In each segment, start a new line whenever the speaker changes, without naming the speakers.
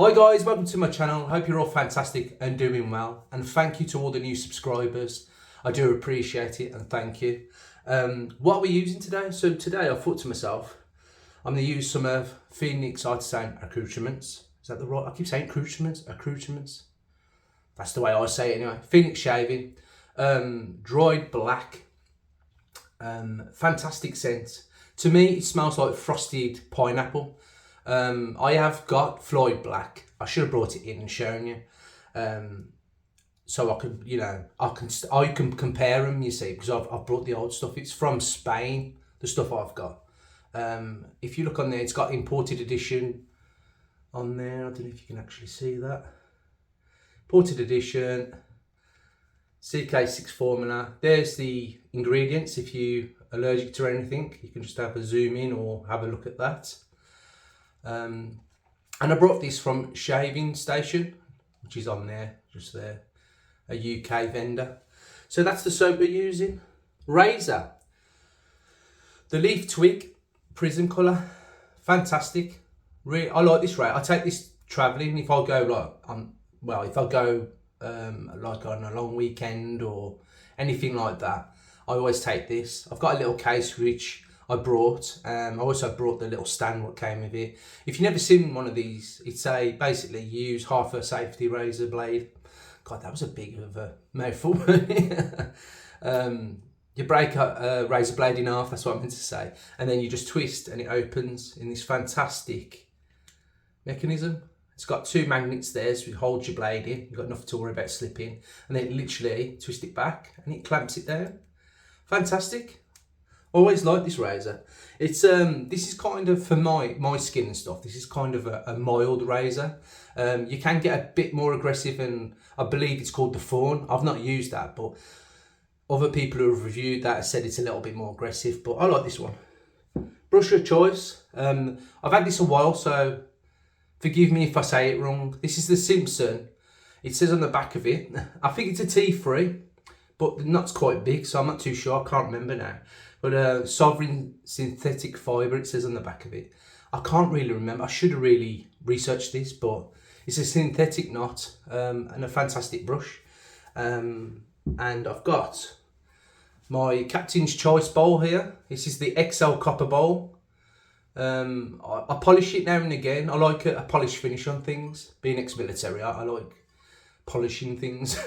Hi guys, welcome to my channel. Hope you're all fantastic and doing well, and thank you to all the new subscribers. I do appreciate it and thank you. What are we using today? So today I thought to myself, I'm going to use some of Phoenix artisan accoutrements. Is that the right? I keep saying accoutrements. That's the way I say it anyway. Phoenix shaving, Droid black, fantastic scent. To me it smells like frosted pineapple. I have got Floid black. I should have brought it in and shown you, so I could, I can compare them. You see, because I've brought the old stuff. It's from Spain. The stuff I've got. If you look on there, it's got imported edition on there. I don't know if you can actually see that. Imported edition, CK6 formula. There's the ingredients. If you're allergic to anything, you can just have a zoom in or have a look at that. And I brought this from Shaving Station, which is on there, just there, a UK vendor. So that's the soap we're using. Razor, the leaf twig prism colour, fantastic. Really, I like this razor. I take this travelling if I go if I go like on a long weekend or anything like that. I always take this. I've got a little case which I brought. I also brought the little stand what came with it. If you've never seen one of these, it's basically you use half a safety razor blade. God, that was a big of a mouthful. You break a razor blade in half, that's what I meant to say, and then you just twist and it opens in this fantastic mechanism. It's got two magnets there, so it holds your blade in. You've got nothing to worry about slipping, and then literally twist it back and it clamps it down. Fantastic. Always like this razor. It's this is kind of, for my skin and stuff, this is kind of a mild razor. You can get a bit more aggressive, and I believe it's called the Fawn. I've not used that, but other people who have reviewed that have said it's a little bit more aggressive, but I like this one. Brush of choice. I've had this a while, so forgive me if I say it wrong. This is the Simpson. It says on the back of it, I think it's a T3, but the nut's quite big, so I'm not too sure. I can't remember now. But sovereign synthetic fibre, it says on the back of it. I can't really remember. I should have really researched this, but it's a synthetic knot and a fantastic brush. And I've got my Captain's Choice bowl here. This is the XL copper bowl. I polish it now and again. I like a polished finish on things. Being ex-military, I like polishing things.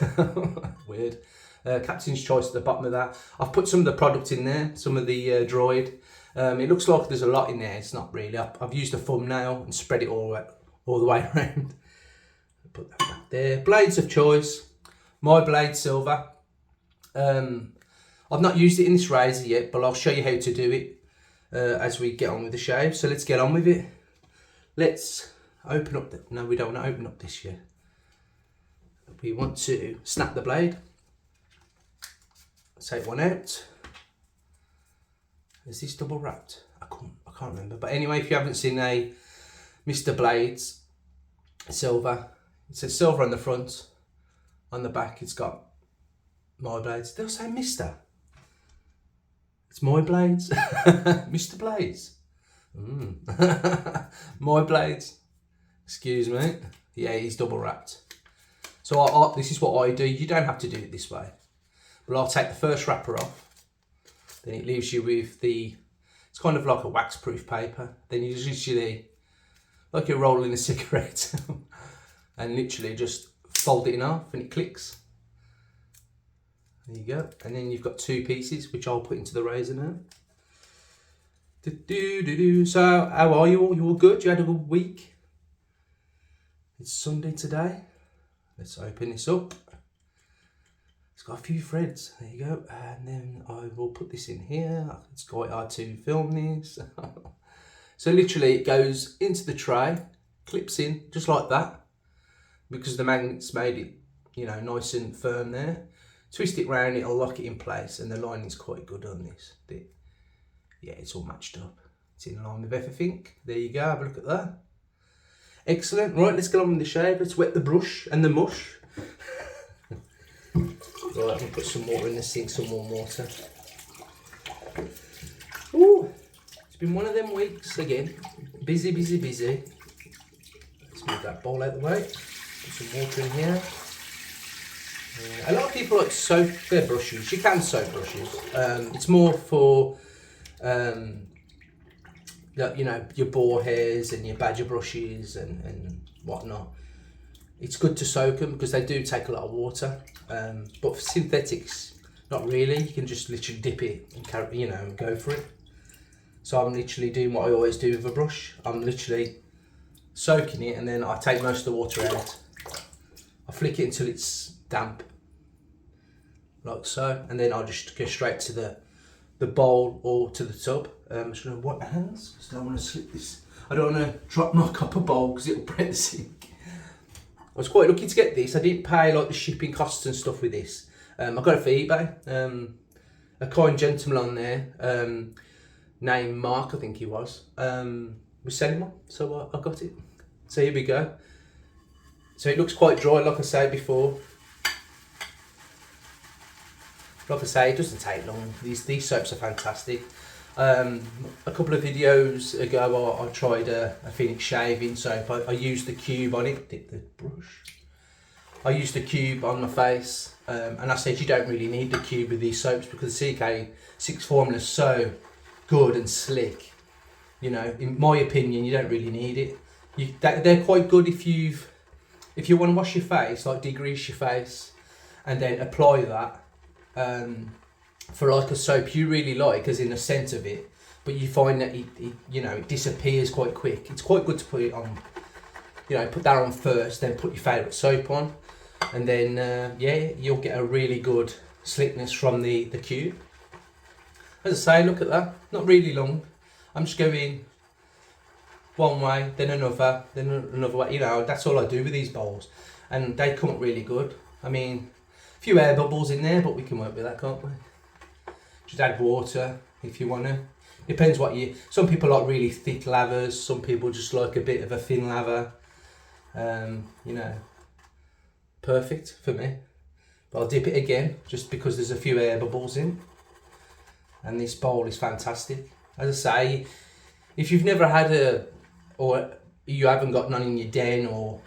Weird. Captain's Choice at the bottom of that. I've put some of the product in there, some of the Droid. It looks like there's a lot in there. It's not really. I've used a thumbnail and spread it all the way around. Put that back there. Blades of choice. My blade silver. I've not used it in this razor yet, but I'll show you how to do it as we get on with the shave. So let's get on with it. Let's open up no, we don't want to open up this yet. We want to snap the blade. Take one out. Is this double wrapped? I can't remember. But anyway, if you haven't seen a Mr. Blades silver, it says silver on the front. On the back, it's got my blades. They'll say Mr. It's my blades. Mr. Blades. My blades. Excuse me. Yeah, he's double wrapped. So this is what I do. You don't have to do it this way. But I'll take the first wrapper off. Then it leaves you with it's kind of like a wax-proof paper. Then you just literally, like you're rolling a cigarette, and literally just fold it in half and it clicks. There you go. And then you've got two pieces, which I'll put into the razor now. So, how are you all? You all good? You had a good week? It's Sunday today. Let's open this up. It's got a few threads, there you go, and then I will put this in here. It's quite hard to film this. So literally it goes into the tray, clips in just like that, because the magnet's made it, nice and firm there. Twist it round, it'll lock it in place, and the lining's quite good on this. Yeah, it's all matched up. It's in line with everything. There you go, have a look at that. Excellent. Right, let's get on with the shave. Let's wet the brush and the mush. Right, I'm going to put some water in the sink, some warm water. Ooh, it's been one of them weeks again. Busy. Let's move that bowl out of the way. Put some water in here. A lot of people like to soak their brushes. You can soak brushes. It's more for you know, your boar hairs and your badger brushes and whatnot. It's good to soak them because they do take a lot of water. But for synthetics, not really. You can just literally dip it and carry, you know, and go for it. So I'm literally doing what I always do with a brush. I'm literally soaking it and then I take most of the water out. I flick it until it's damp, like so, and then I'll just go straight to the bowl or to the tub. I'm just going to wipe my hands because I don't want to slip this. I don't want to drop my copper bowl because it'll break the sink. I was quite lucky to get this. I didn't pay like the shipping costs and stuff with this. I got it for eBay. A kind gentleman on there, named Mark, I think he was selling one, so I got it. So here we go. So it looks quite dry, like I said before. Like I say, it doesn't take long. These soaps are fantastic. A couple of videos ago, I tried a Phoenix shaving soap. I used the cube on it. Dip the brush. I used the cube on my face, and I said you don't really need the cube with these soaps because the CK6 formula is so good and slick. You know, in my opinion, you don't really need it. They're quite good if you want to wash your face, like degrease your face, and then apply that for like a soap you really like, as in the scent of it, but you find that it disappears quite quick. It's quite good to put it on, you know, put that on first, then put your favourite soap on, and then yeah, you'll get a really good slickness from the cube. As I say, look at that, not really long. I'm just going one way, then another way. You know, that's all I do with these bowls, and they come up really good. I mean, a few air bubbles in there, but we can work with that, can't we? Just add water if you want to. Depends what you. Some people like really thick lavers. Some people just like a bit of a thin laver. You know, perfect for me. But I'll dip it again just because there's a few air bubbles in, and this bowl is fantastic. As I say, if you've never had or you haven't got none in your den, or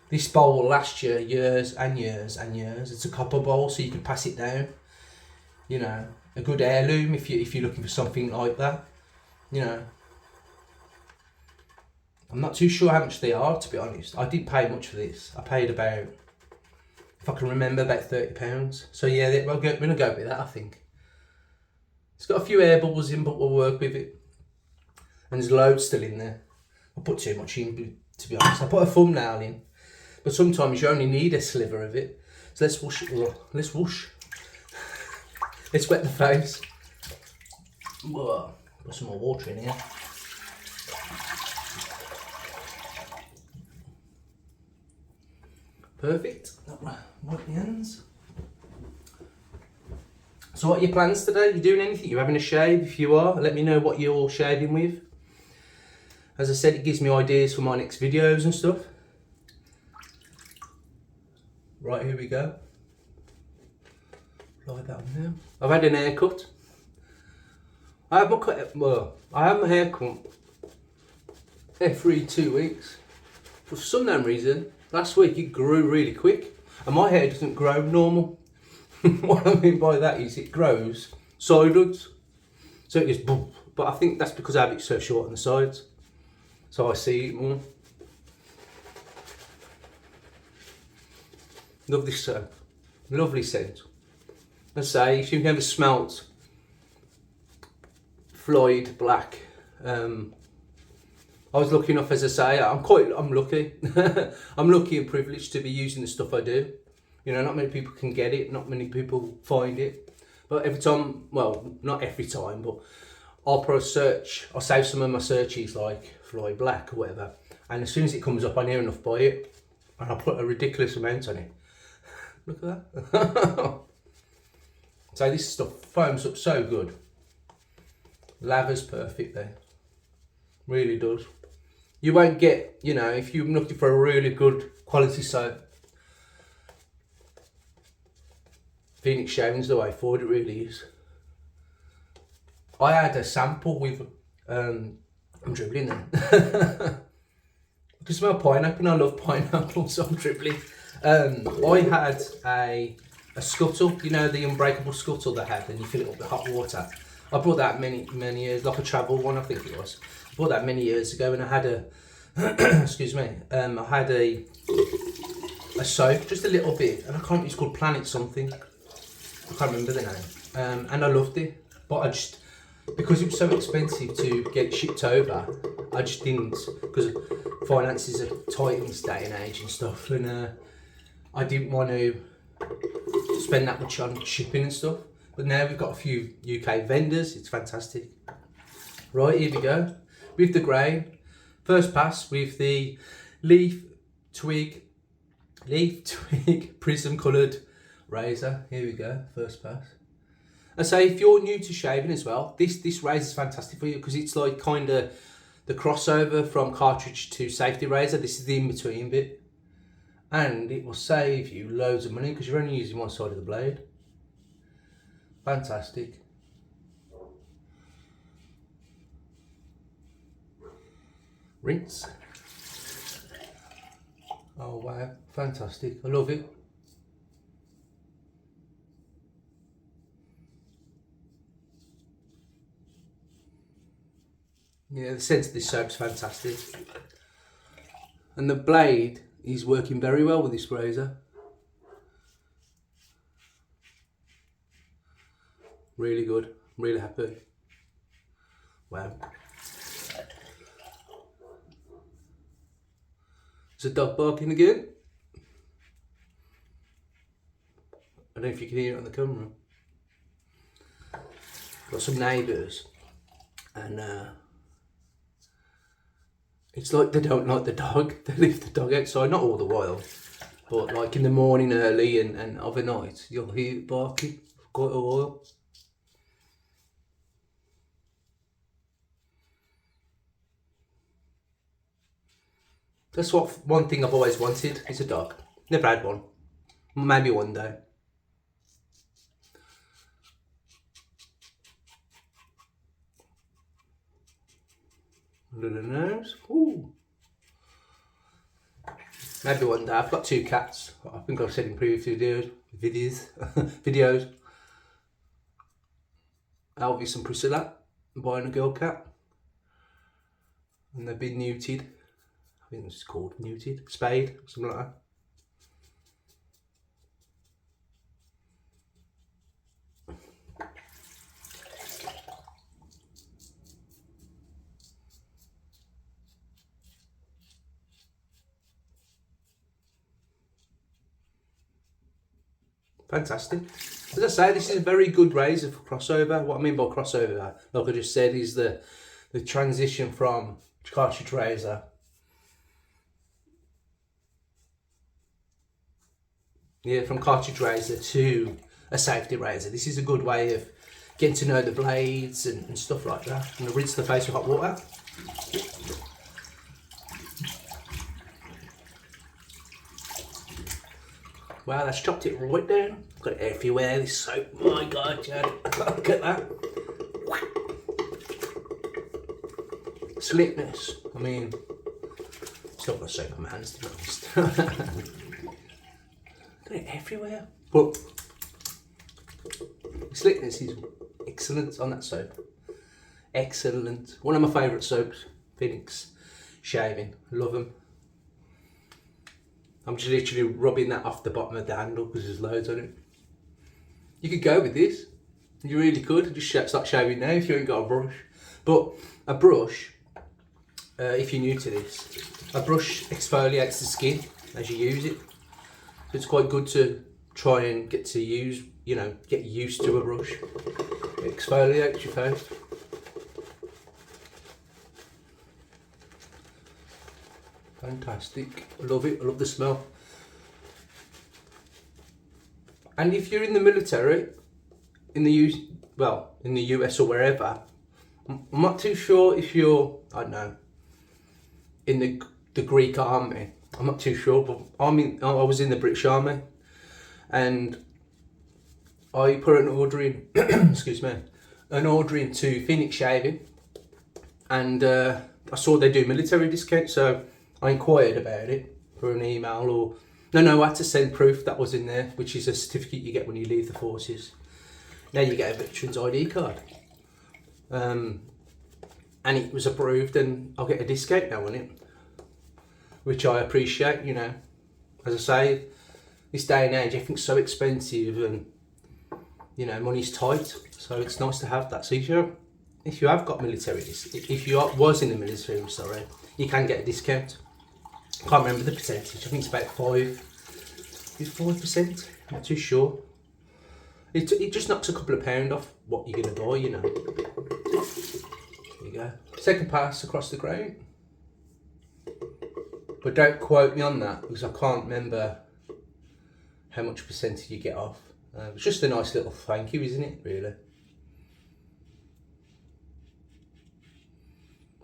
this bowl will last you years and years and years. It's a copper bowl, so you can pass it down. You know, a good heirloom if you're looking for something like that. You know, I'm not too sure how much they are, to be honest. I didn't pay much for this. I paid about, if I can remember, about £30. So yeah, we're gonna go with that, I think. It's got a few air bubbles in, but we'll work with it. And there's loads still in there. I put too much in, to be honest. I put a thumbnail in, but sometimes you only need a sliver of it. So let's whoosh it. Let's whoosh. Let's wet the face. Whoa. Put some more water in here. Perfect. Wipe the hands. So what are your plans today? You doing anything? You having a shave? If you are, let me know what you're shaving with. As I said, it gives me ideas for my next videos and stuff. Right, here we go. Apply that on there. I've had an haircut. I have my haircut every 2 weeks. For some damn reason, last week it grew really quick, and my hair doesn't grow normal. What I mean by that is it grows sideways, so it goes boom. But I think that's because I have it so short on the sides, so I see it more. Love this soap, lovely scent. I say, if you've never smelt Floid black, I was lucky enough, as I say, I'm lucky. I'm lucky and privileged to be using the stuff I do. You know, not many people can get it, not many people find it. But every time, well, not every time, but I'll put a search, I'll save some of my searches like Floid black or whatever, and as soon as it comes up, I near enough buy it, and I'll put a ridiculous amount on it. Look at that. So this stuff foams up so good. Laver's perfect there. Really does. You won't get, you know, if you're looking for a really good quality soap, Phoenix shaving's the way forward, it really is. I had a sample with, I'm dribbling there. I can smell pineapple, and I love pineapple, so I'm tripling. I had a scuttle, you know, the unbreakable scuttle they had, and you fill it up with hot water. I bought that many years, like a travel one, I think it was. I bought that many years ago, and I had a, excuse me, I had a soap, just a little bit, and I can't, it's called Planet something. I can't remember the name, and I loved it, but I just, because it was so expensive to get shipped over, I just didn't, because finances are tight in this day and age and stuff, and I didn't want to spend that much on shipping and stuff. But now we've got a few UK vendors, it's fantastic. Right, here we go, with the grain. First pass with the leaf twig prism coloured razor. Here we go, first pass. I say, if you're new to shaving as well, this razor is fantastic for you, because it's like kind of the crossover from cartridge to safety razor. This is the in-between bit, and it will save you loads of money because you're only using one side of the blade. Fantastic. Rinse. Oh wow, fantastic, I love it. Yeah, the scent of this soap's fantastic. And the blade is working very well with this razor. Really good, really happy. Wow. There's a dog barking again. I don't know if you can hear it on the camera. Got some neighbours, and it's like they don't like the dog. They leave the dog outside, not all the while, but like in the morning early and overnight, you'll hear it barking for quite a while. That's one thing I've always wanted, is a dog. Never had one. Maybe one day. Under the nose. Ooh. Maybe one day. I've got 2 cats. I think I've said in previous videos. Elvis and Priscilla, buying a girl cat, and they've been neutered. I think it's called neutered, spayed, something like that. Fantastic. As I say, this is a very good razor for crossover. What I mean by crossover, like I just said, is the transition from cartridge razor from cartridge razor to a safety razor. This is a good way of getting to know the blades and stuff like that. I'm going to rinse the face with hot water. Wow, that's chopped it right down. Got it everywhere, this soap. My God, Chad. Look at that. Slickness. I mean, still got soap on my hands, to be honest. Got it everywhere. But slickness is excellent on that soap. Excellent. One of my favourite soaps, Phoenix Shaving. Love them. I'm just literally rubbing that off the bottom of the handle because there's loads on it. You could go with this. You really could. Just start shaving now if you ain't got a brush. But a brush, if you're new to this, a brush exfoliates the skin as you use it. So it's quite good to try and get to use, get used to a brush. It exfoliates your face. Fantastic. I love it. I love the smell. And if you're in the military, in the US or wherever, I'm not too sure if you're, I don't know, in the Greek army. I'm not too sure, but I was in the British Army, and I put an order in, excuse me, an order into Phoenix Shaving, and I saw they do military discounts, so I inquired about it for an email, or no, I had to send proof that was in there, which is a certificate you get when you leave the forces. Now you get a veteran's ID card. And it was approved, and I'll get a discount now on it, which I appreciate, you know. As I say, this day and age, everything's so expensive, and you know, money's tight, so it's nice to have that. So if you have got military, if you was in the military, sorry, you can get a discount. I can't remember the percentage. I think it's about 5%. Not too sure. It just knocks a couple of pound off what you're gonna buy, you know. There you go. Second pass across the ground. But don't quote me on that, because I can't remember how much percentage you get off. It's just a nice little thank you, isn't it, really?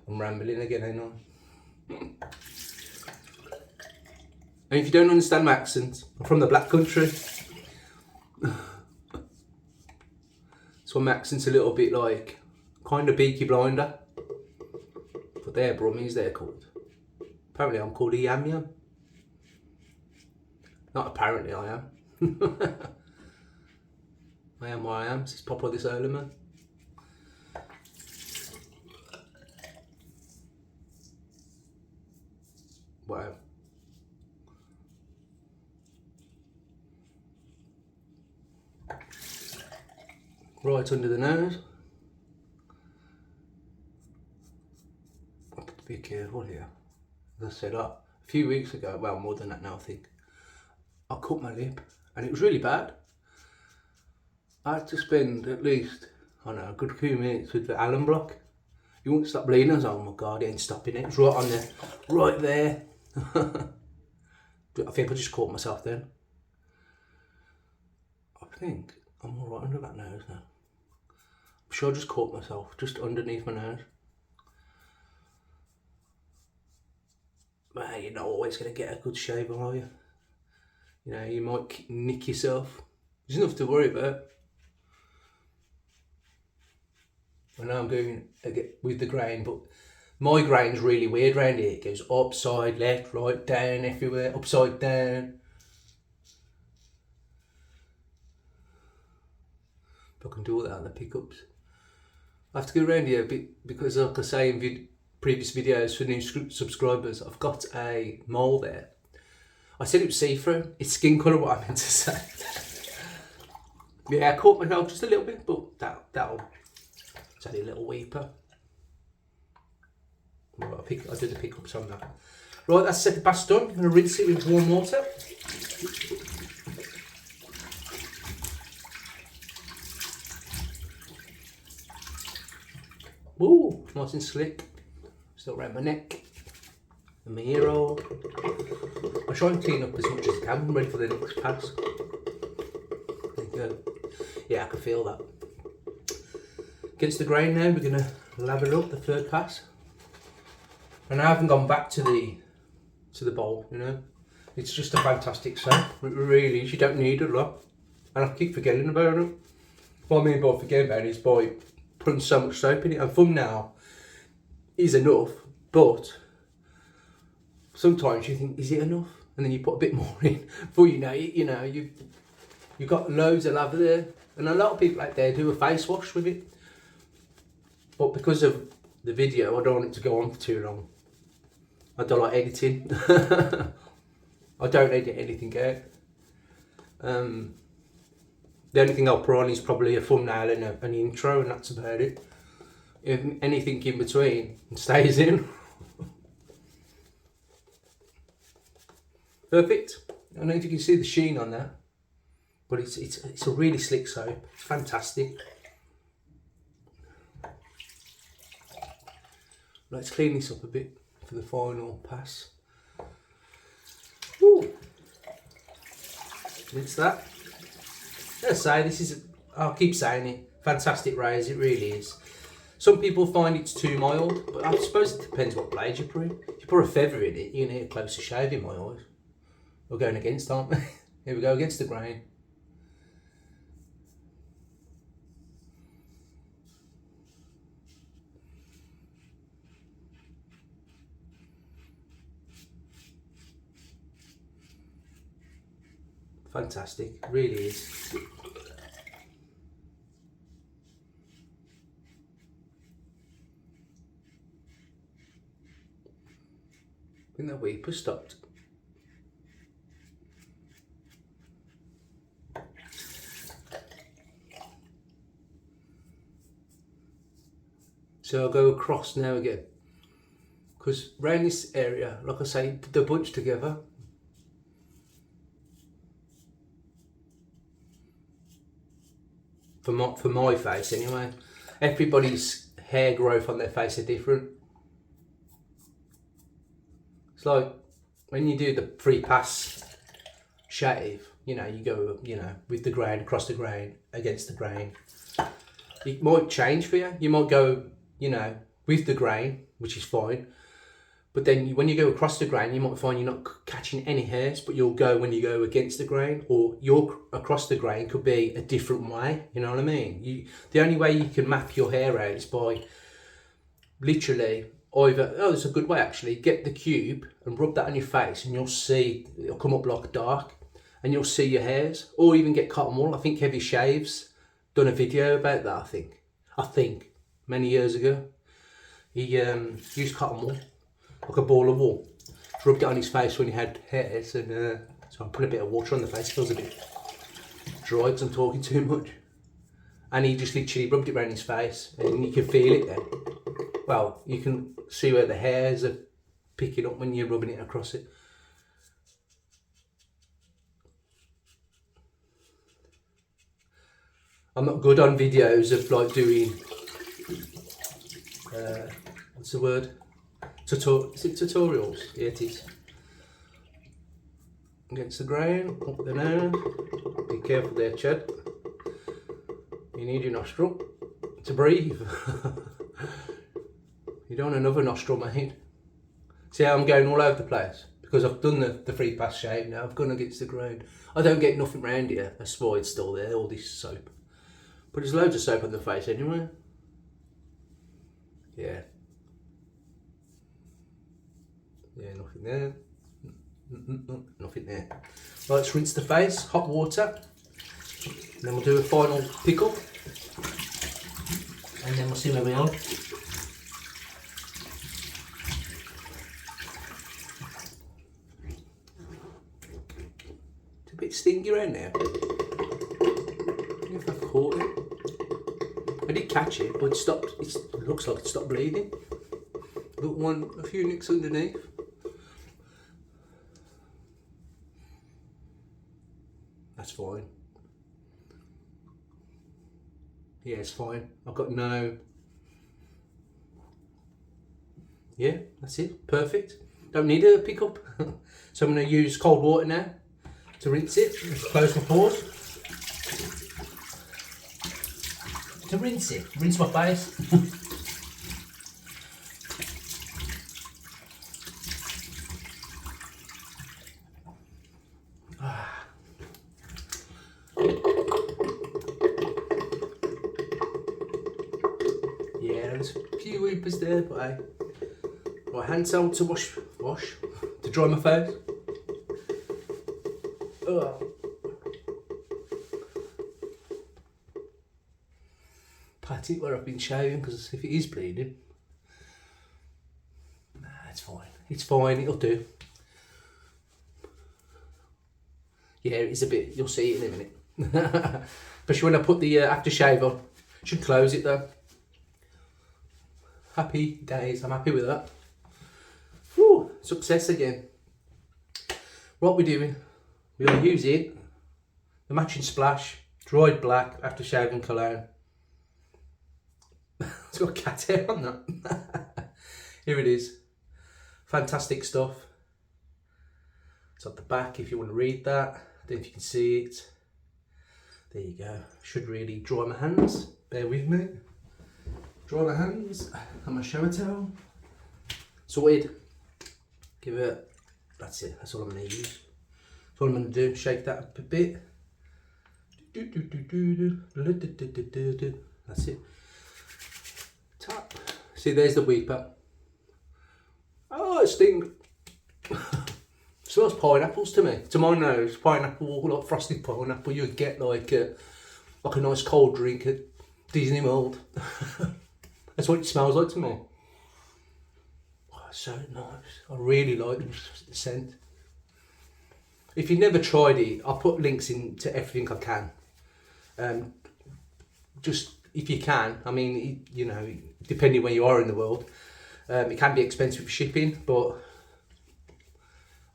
I'm rambling again, ain't I? And if you don't understand my accent, I'm from the Black Country. So my accent's a little bit like, kind of Peaky Blinder. But they're Brummies, they're called. Apparently I'm called a Yam Yam. Not apparently, I am. I am what I am, says Papa this early man. Wow. Right under the nose. I have to be careful here. As I said, a few weeks ago, well, more than that now I think, I cut my lip and it was really bad. I had to spend at least, I don't know, a good few minutes with the Allen block. You won't stop bleeding. I was like, oh my God, it ain't stopping it. It's right on there, right there. I think I just caught myself then. I think I'm all right under that nose now. I'm sure I just caught myself just underneath my nose. But you're not always going to get a good shave, are you? You know, you might nick yourself. There's nothing to worry about. I know I'm going with the grain, but my grain's really weird around here. It goes up, side, left, right, down, everywhere, upside down. If I can do all that on the pickups. I have to go around here a bit because, like I say in previous videos for new subscribers, I've got a mole there. I said it was see-through. It's skin colour, what I meant to say. Yeah, I caught myself just a little bit, but that'll. It's only a little weeper. Right, I did the pickups on that. Right, that's second pass done. I'm going to rinse it with warm water. Ooh, nice and slick. Still around my neck and my ear hole. I try and clean up as much as I can. I'm ready for the next pass. There you go. Yeah, I can feel that. Against the grain now, we're going to lather up the third pass. And I haven't gone back to the bowl, you know. It's just a fantastic soap. It really is. You don't need a lot. And I keep forgetting about it. What I mean by forgetting about it is by putting so much soap in it. And thumbnail is enough, but sometimes you think, is it enough? And then you put a bit more in. Before you know it, you know, you've got loads of lather there. And a lot of people out there do a face wash with it. But because of the video, I don't want it to go on for too long. I don't like editing. I don't edit anything out. The only thing I'll put on is probably a thumbnail and an intro, and that's about it. If anything in between stays in. Perfect. I don't know if you can see the sheen on that, but it's a really slick soap. It's fantastic. Let's clean this up a bit for the final pass. Woo. It's that. Let's say this is, I'll keep saying it, fantastic razor, it really is. Some people find it's too mild, but I suppose it depends what blade you put in. If you put a feather in it, you need a closer shave in my eyes. We're going against, aren't we? Here we go, against the grain. fantastic, really is. I think the weeper stopped. So I'll go across now again, because around this area, like I say, they're bunched together. For my face anyway. Everybody's hair growth on their face are different. It's like when you do the pre-pass shave, you know, you go, you know, with the grain, across the grain, against the grain. It might change for you. You might go, you know, with the grain, which is fine. But then when you go across the grain, you might find you're not catching any hairs, but you'll go when you go against the grain, or your across the grain could be a different way, you know what I mean? The only way you can map your hair out is by literally either, oh, it's a good way actually, get the cube and rub that on your face and you'll see, it'll come up like dark and you'll see your hairs, or even get cotton wool. I think Heavy Shaves done a video about that, I think, many years ago. He used cotton wool, like a ball of wool, rubbed it on his face when he had hairs, and so I put a bit of water on the face, feels a bit dry because I'm talking too much. And he just literally rubbed it around his face and you can feel it then. Well, you can see where the hairs are picking up when you're rubbing it across it. I'm not good on videos of like doing, what's the word? Is it tutorials? Yeah, it is. Against the grain, up the nose. Be careful there, Chad. You need your nostril to breathe. You don't want another nostril, mate. See how I'm going all over the place? Because I've done the free pass shave now. I've gone against the grain. I don't get nothing round here. A Floid's still there, all this soap. But there's loads of soap on the face anyway. Yeah. Yeah, nothing there. Nothing there. Right, let's rinse the face, hot water. And then we'll do a final pickle. And then we'll see where we are. It's a bit stingy around there. I don't know if I've caught it. I did catch it, but it stopped. It looks like it stopped bleeding. Got a few nicks underneath. That's fine. Yeah, it's fine. I've got no... Yeah, that's it. Perfect. Don't need a pickup. So I'm going to use cold water now to rinse it. Let's close my pores. To rinse it. Rinse my face. Yeah, there's a few weepers there, but my hand towel to wash, to dry my face. Oh. Pat it where I've been shaving, because if it is bleeding, nah, it's fine. It's fine, it'll do. Yeah, it's a bit, you'll see it in a minute. Especially when I put the aftershave on. Should close it though. Happy days, I'm happy with that. Whew, success again. What we're doing, we're going to use it, the matching splash, Droid Black Aftershave and Cologne. It's got cat hair on that. Here it is. Fantastic stuff. It's at the back if you want to read that. I don't know if you can see it. There you go. Should really dry my hands. Bear with me. Dry my hands and my shower towel. Sorted. Give it. That's it. That's all I'm going to use. That's all I'm going to do. Shake that up a bit. That's it. Tap. See, there's the weeper. Oh, it stings. Smells smells pineapples to me. To my nose, pineapple, like frosted pineapple. You'd get like a nice cold drink at Disney World. That's what it smells like to me. Oh, so nice. I really like the scent. If you've never tried it, I'll put links into everything I can. Just if you can, I mean, you know, depending where you are in the world, it can be expensive for shipping, but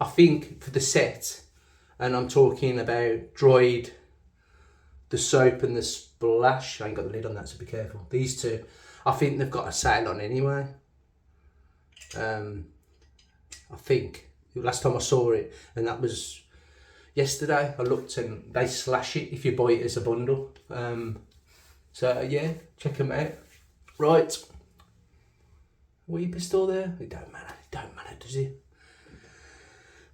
I think for the set, and I'm talking about Droid, the soap and the splash, I ain't got the lid on that, so be careful. These two, I think they've got a sale on anyway. I think, last time I saw it, and that was yesterday, I looked and they slash it if you buy it as a bundle. So yeah, check them out. Right, what are you pissed all there? It don't matter, does it?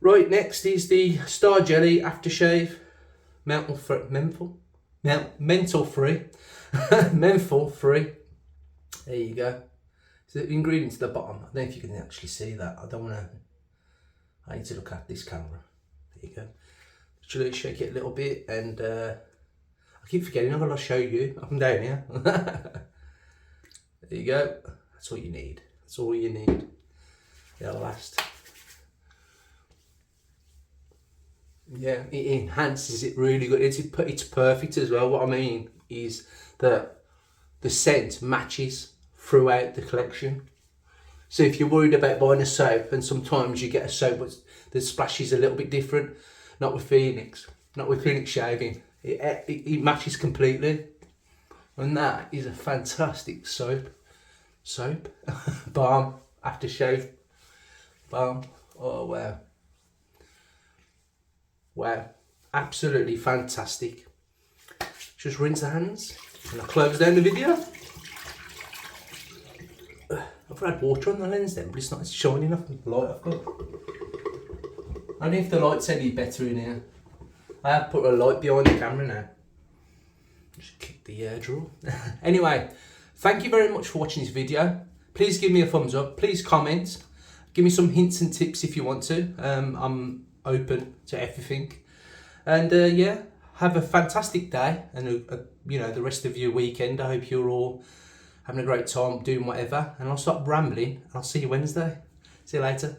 Right, next is the Star Jelly Aftershave menthol free. Menthol free. There you go. So the ingredients at the bottom. I don't know if you can actually see that. I need to look at this camera. There you go. Literally shake it a little bit, and I keep forgetting I've got to show you. I'm down here. There you go. That's all you need. That's all you need. It'll last. Yeah, it enhances it really good. It's perfect as well. What I mean is that the scent matches throughout the collection. So if you're worried about buying a soap, and sometimes you get a soap but the splash is a little bit different, not with Phoenix shaving. It matches completely, and that is a fantastic soap. Balm, aftershave, balm. Oh wow. Wow, absolutely fantastic. Just rinse the hands and I'll close down the video. I've had water on the lens then, but it's not shining enough with the light I've got. I don't know if the light's any better in here. I have put a light behind the camera now. Just kick the drawer. Anyway, thank you very much for watching this video. Please give me a thumbs up. Please comment. Give me some hints and tips if you want to. I'm open to everything, and yeah, have a fantastic day, and you know, the rest of your weekend. I hope you're all having a great time doing whatever, and I'll stop rambling and I'll see you Wednesday. See you later.